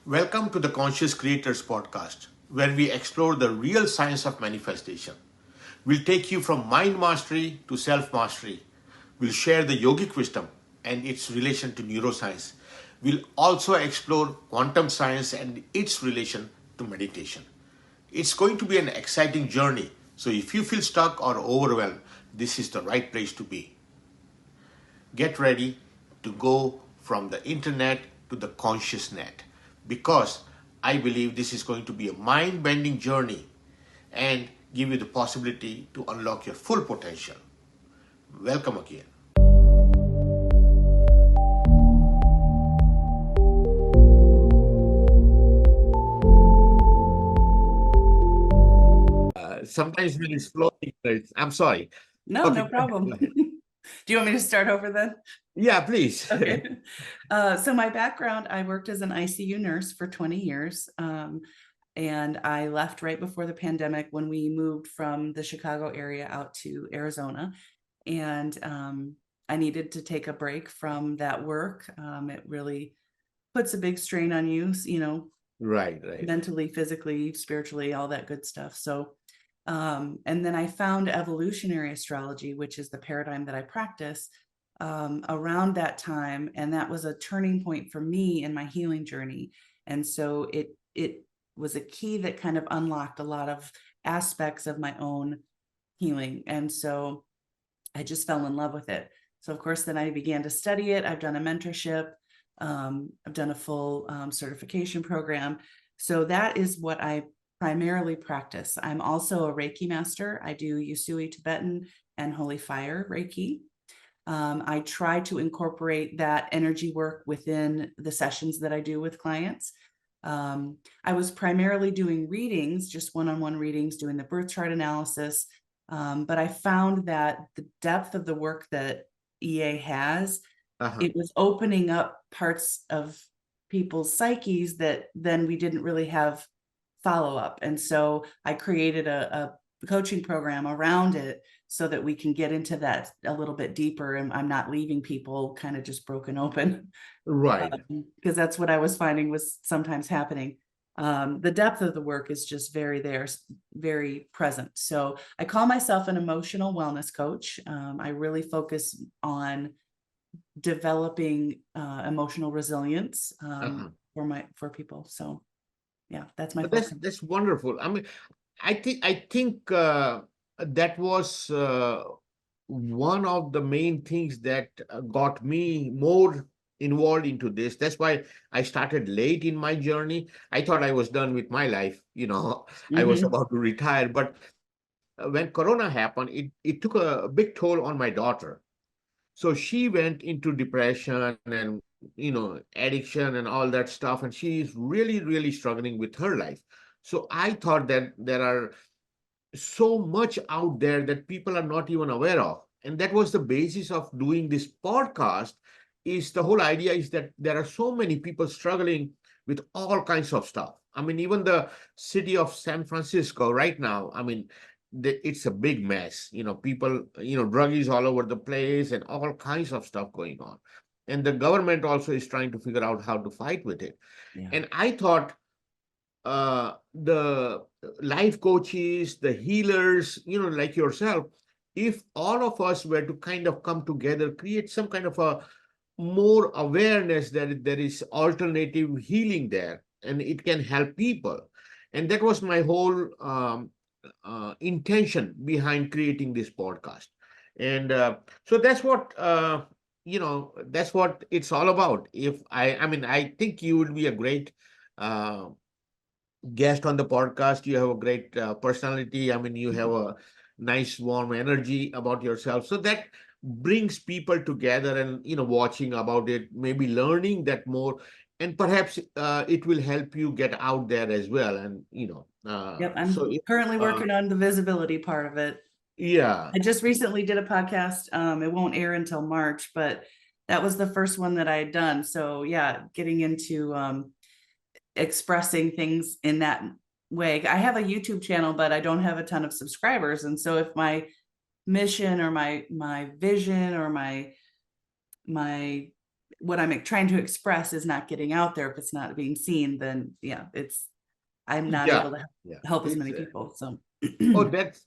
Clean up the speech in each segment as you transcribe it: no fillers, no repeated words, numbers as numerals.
Welcome to the Conscious Creators Podcast, where we explore the real science of manifestation. We'll take you from mind mastery to self mastery. We'll share the yogic wisdom and its relation to neuroscience. We'll also explore quantum science and its relation to meditation. It's going to be an exciting journey, so if you feel stuck or overwhelmed, this is the right place to be. Get ready to go from the internet to the conscious net because I believe this is going to be a mind bending journey and give you the possibility to unlock your full potential. Welcome again. Sometimes when it's flowing, I'm sorry. No, Okay, no go ahead. problem. Go ahead. Do you want me to start over then? Yeah, please. Okay. So my background, I worked as an ICU nurse for 20 years. And I left right before the pandemic when we moved from the Chicago area out to Arizona. And I needed to take a break from that work. It really puts a big strain on you, Right, right. mentally, physically, spiritually, all that good stuff. So, and then I found evolutionary astrology, which is the paradigm that I practice around that time. And that was a turning point for me in my healing journey. And so it was a key that kind of unlocked a lot of aspects of my own healing. And so I just fell in love with it. So of course, then I began to study it. I've done a mentorship. I've done a full certification program. So that is what I primarily practice. I'm also a Reiki master. I do Usui Tibetan and Holy Fire Reiki. I try to incorporate that energy work within the sessions that I do with clients. I was primarily doing readings, just one-on-one readings, doing the birth chart analysis. But I found that the depth of the work that EA has, Uh-huh. it was opening up parts of people's psyches that then we didn't really have follow-up. And so I created a coaching program around it so that we can get into that a little bit deeper and I'm not leaving people kind of just broken open. Right. Because that's what I was finding was sometimes happening. The depth of the work is just very present. So I call myself an emotional wellness coach. I really focus on developing emotional resilience Uh-huh. for people. So yeah, that's my But that's focus. that's wonderful. I mean, I think that was one of the main things that got me more involved into this. That's why I started late in my journey. I thought I was done with my life. I was Mm-hmm. about to retire. But when Corona happened, it took a big toll on my daughter. So she went into depression and addiction and all that stuff, and she's really, really struggling with her life. So I thought that there are so much out there that people are not even aware of. And that was the basis of doing this podcast. Is the whole idea is that there are so many people struggling with all kinds of stuff. I mean, even the city of San Francisco right now, I mean, it's a big mess. People, druggies all over the place and all kinds of stuff going on. And the government also is trying to figure out how to fight with it. Yeah. And I thought the life coaches, the healers, like yourself, if all of us were to kind of come together, create some kind of a more awareness that there is alternative healing there and it can help people. And that was my whole intention behind creating this podcast. And so that's what it's all about. I mean, I think you would be a great uh, guest on the podcast. You have a great personality. I mean, you have a nice, warm energy about yourself. So that brings people together and, watching about it, maybe learning that more. And perhaps it will help you get out there as well. And, Yep. so, I'm currently working on the visibility part of it. yeah. I just recently did a podcast. It won't air until March, but that was the first one that I had done. So yeah, getting into expressing things in that way. I have a YouTube channel, but I don't have a ton of subscribers. And so if my mission or my vision or my what I'm trying to express is not getting out there. If it's not being seen, then yeah, I'm not Yeah, able to yeah. help as It's many people. So oh, that's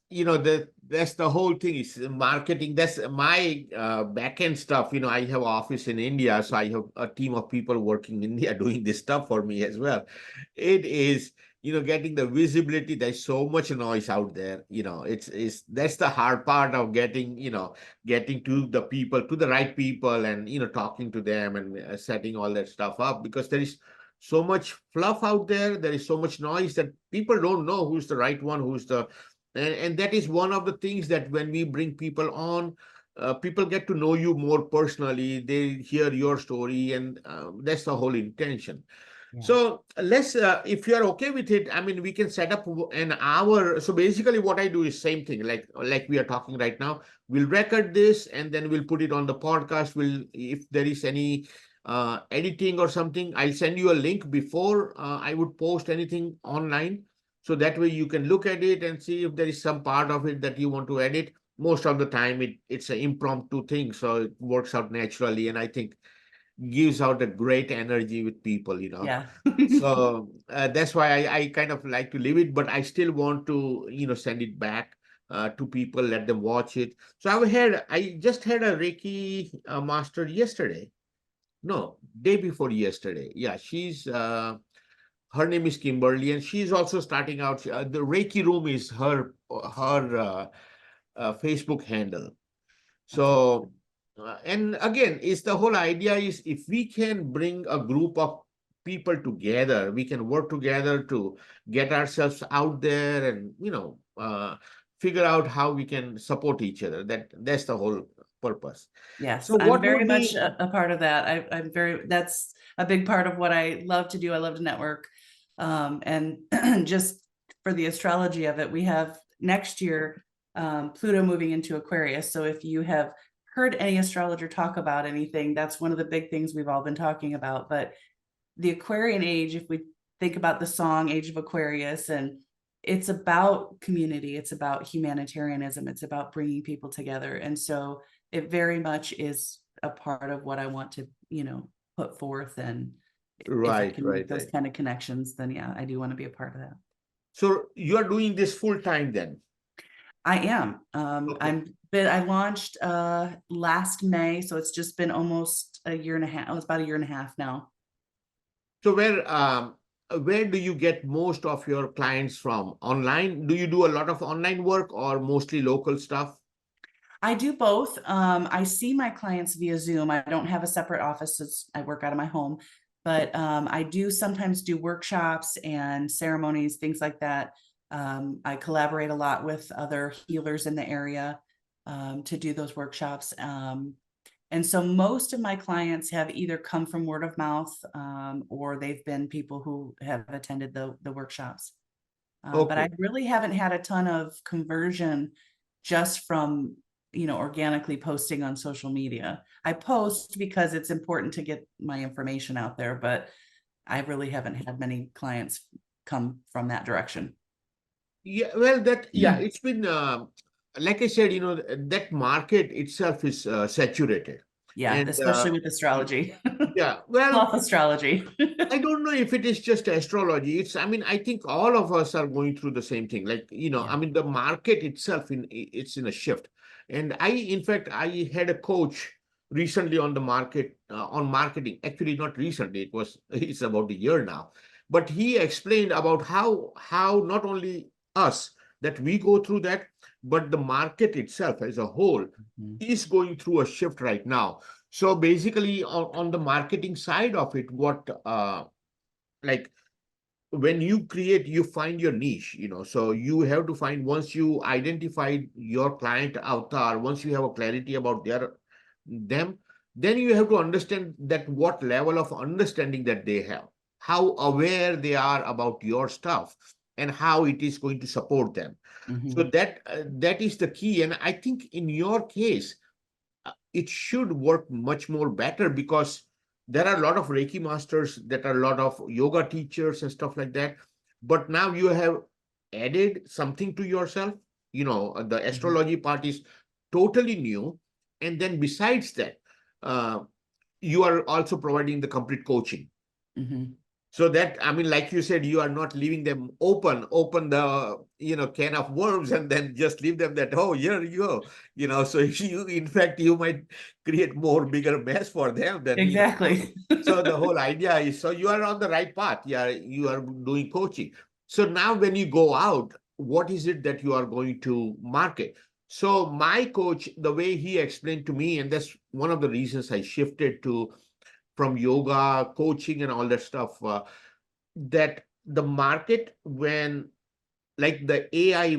that's the whole thing is marketing. That's my back end stuff. I have office in India, so I have a team of people working in India doing this stuff for me as well. It is, getting the visibility. There's so much noise out there. It's that's the hard part of getting to the people, to the right people, and talking to them and setting all that stuff up because there is so much fluff out there. There is so much noise that people don't know who's the right one, who's the and that is one of the things that when we bring people on, people get to know you more personally. They hear your story, and that's the whole intention. yeah, So let's, if you are okay with it, I mean, we can set up an hour. So basically, what I do is same thing, like we are talking right now. We'll record this, and then we'll put it on the podcast. If there is any editing or something, I'll send you a link before I would post anything online. So that way you can look at it and see if there is some part of it that you want to edit. Most of the time, it's an impromptu thing, so it works out naturally. And I think gives out a great energy with people. yeah, So that's why I kind of like to leave it, but I still want to, send it back to people, let them watch it. So I just had a Reiki master yesterday. No, day before yesterday. Yeah, her name is Kimberly, and she's also starting out. The Reiki Room is her Facebook handle. that's So, and again, it's the whole idea is if we can bring a group of people together, we can work together to get ourselves out there and, figure out how we can support each other. That's the whole purpose. Yes, So I'm what very would much be a part of that. I'm very, that's a big part of what I love to do. I love to network. And just for the astrology of it, we have next year Pluto moving into Aquarius. So if you have heard any astrologer talk about anything, that's one of the big things we've all been talking about. But the Aquarian age, if we think about the song Age of Aquarius, and it's about community, it's about humanitarianism, it's about bringing people together. And so it very much is a part of what I want to, put forth. And if I right, can make right, those right. kind of connections, then yeah, I do want to be a part of that. So you are doing this full time then? I am. Okay. I launched last May, so it's just been almost a year and a half. Oh, it's about a year and a half now. So where do you get most of your clients from? Online? Do you do a lot of online work or mostly local stuff? I do both. I see my clients via Zoom. I don't have a separate office. I work out of my home, but I do sometimes do workshops and ceremonies, things like that. I collaborate a lot with other healers in the area to do those workshops. And so most of my clients have either come from word of mouth or they've been people who have attended the workshops. But I Okay. really haven't had a ton of conversion just from, organically posting on social media. I post because it's important to get my information out there, but I really haven't had many clients come from that direction. Yeah, well, yeah, it's been, like I said, that market itself is saturated. Yeah, And especially with astrology, yeah, well, cloth astrology. I don't know if it is just astrology. I mean, I think all of us are going through the same thing. Like, Yeah. I mean, the market itself, it's in a shift. And in fact, I had a coach recently on the market, on marketing. Actually, not recently. It's about a year now. But he explained about how not only us, that we go through that, but the market itself as a whole Mhm. is going through a shift right now. So basically, on the marketing side of it, like when you create, you find your niche, so you have to find, once you identify your client avatar, once you have a clarity about them, then you have to understand that what level of understanding that they have, how aware they are about your stuff, and how it is going to support them. So Mhm. that is the key. And I think in your case, it should work much more better because there are a lot of Reiki masters, that are a lot of yoga teachers and stuff like that. But now you have added something to yourself. The Mhm. astrology part is totally new. And then besides that, uh, you are also providing the complete coaching. Mhm. So that, I mean, like you said, you are not leaving them open the, can of worms, and then just leave them that, oh, here you go. So you, in fact, you might create more bigger mess for them than. Exactly. So the whole idea is, so you are on the right path. You are doing coaching. So now when you go out, what is it that you are going to market? So my coach, the way he explained to me, and that's one of the reasons I shifted to from yoga, coaching, and all that stuff, that the market, when like the AI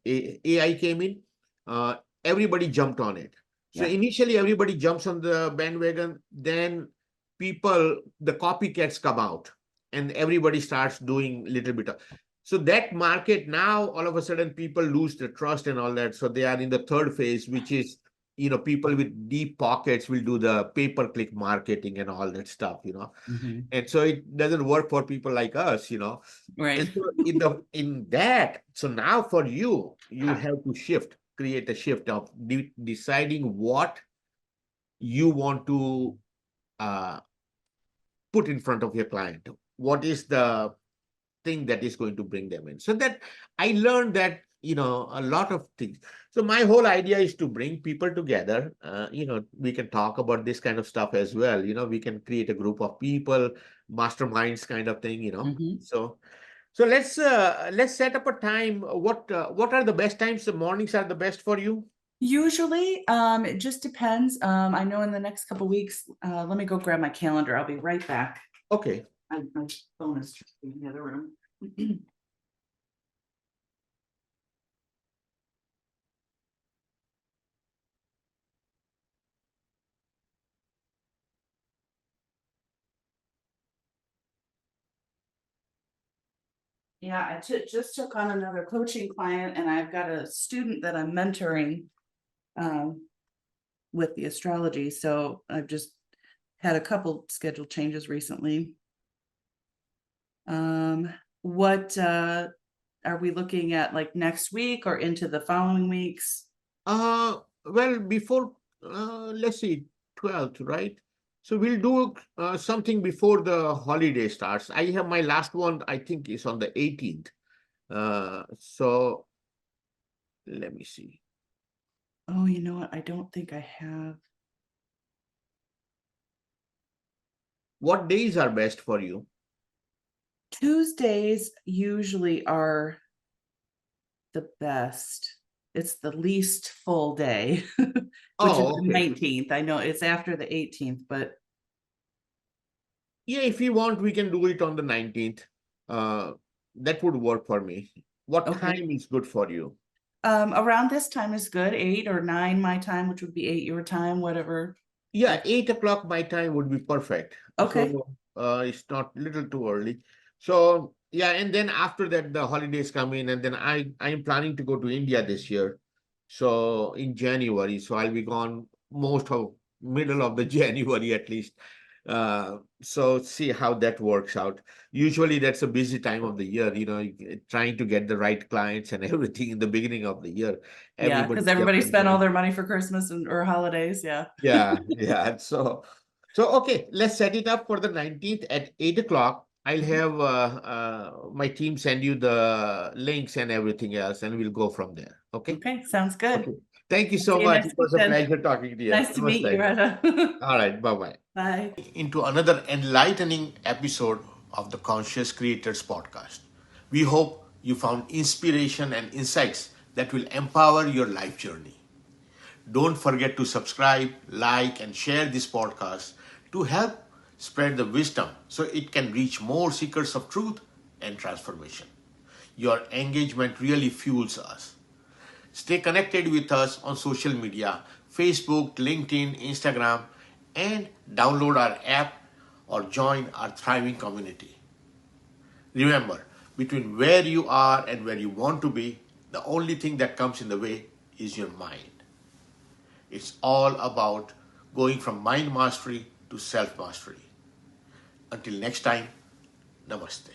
AI came in, uh, everybody jumped on it. So Yeah. initially everybody jumps on the bandwagon, then the copycats come out, and everybody starts doing little bit of. So that market now, all of a sudden, people lose the trust and all that. So they are in the third phase, which is, people with deep pockets will do the pay-per-click marketing and all that stuff. Mhm. And so it doesn't work for people like us. Right. And so in that, so now for you have to create a shift of deciding what you want to uh, put in front of your client. What is the thing that is going to bring them in? So that I learned that, a lot of things. So my whole idea is to bring people together. We can talk about this kind of stuff as well. We can create a group of people, masterminds kind of thing. Mhm. So let's set up a time. What are the best times? The mornings are the best for you? Usually, it just depends. I know in the next couple weeks, let me go grab my calendar. I'll be right back. Okay. My phone is in the other room. Yeah, just took on another coaching client, and I've got a student that I'm mentoring um, with the astrology. So I've just had a couple schedule changes recently. What are we looking at, like next week or into the following weeks? Well, before, let's see, 12th, right? So we'll do something before the holiday starts. I have my last one, I think, is on the 18th. So let me see. Oh, you know what? I don't think I have. What days are best for you? Tuesdays usually are the best. It's the least full day, which is Oh, the okay. 19th. I know it's after the 18th, but Yeah, if you want, we can do it on the 19th. Uh, that would work for me. What okay. time is good for you? Around this time is good, 8 or 9 my time, which would be 8 your time, whatever. Yeah, Like, 8 o'clock my time would be perfect. okay. So it's not little too early. So yeah, and then after that the holidays come in, and then I am planning to go to India this year. So in January, so I'll be gone most of middle of the January at least. So see how that works out. Usually that's a busy time of the year, trying to get the right clients and everything in the beginning of the year. Yeah, Everybody because gets everybody spent all involved. their money for Christmas or holidays. Yeah. Yeah, yeah. So okay, let's set it up for the 19th at 8 o'clock. I'll Mhm. have my team send you the links and everything else, and we'll go from there. Okay. Okay, sounds good. Okay. Thank you I'll so see you much. It next week was a then. pleasure talking to you. Nice to meet you, Namaste. Retta. All right. Bye bye. Bye. Into another enlightening episode of the Conscious Creators Podcast. We hope you found inspiration and insights that will empower your life journey. Don't forget to subscribe, like, and share this podcast to help spread the wisdom so it can reach more seekers of truth and transformation. Your engagement really fuels us. Stay connected with us on social media: Facebook, LinkedIn, Instagram, and download our app or join our thriving community. Remember, between where you are and where you want to be, the only thing that comes in the way is your mind. It's all about going from mind mastery to self mastery. Until next time, namaste.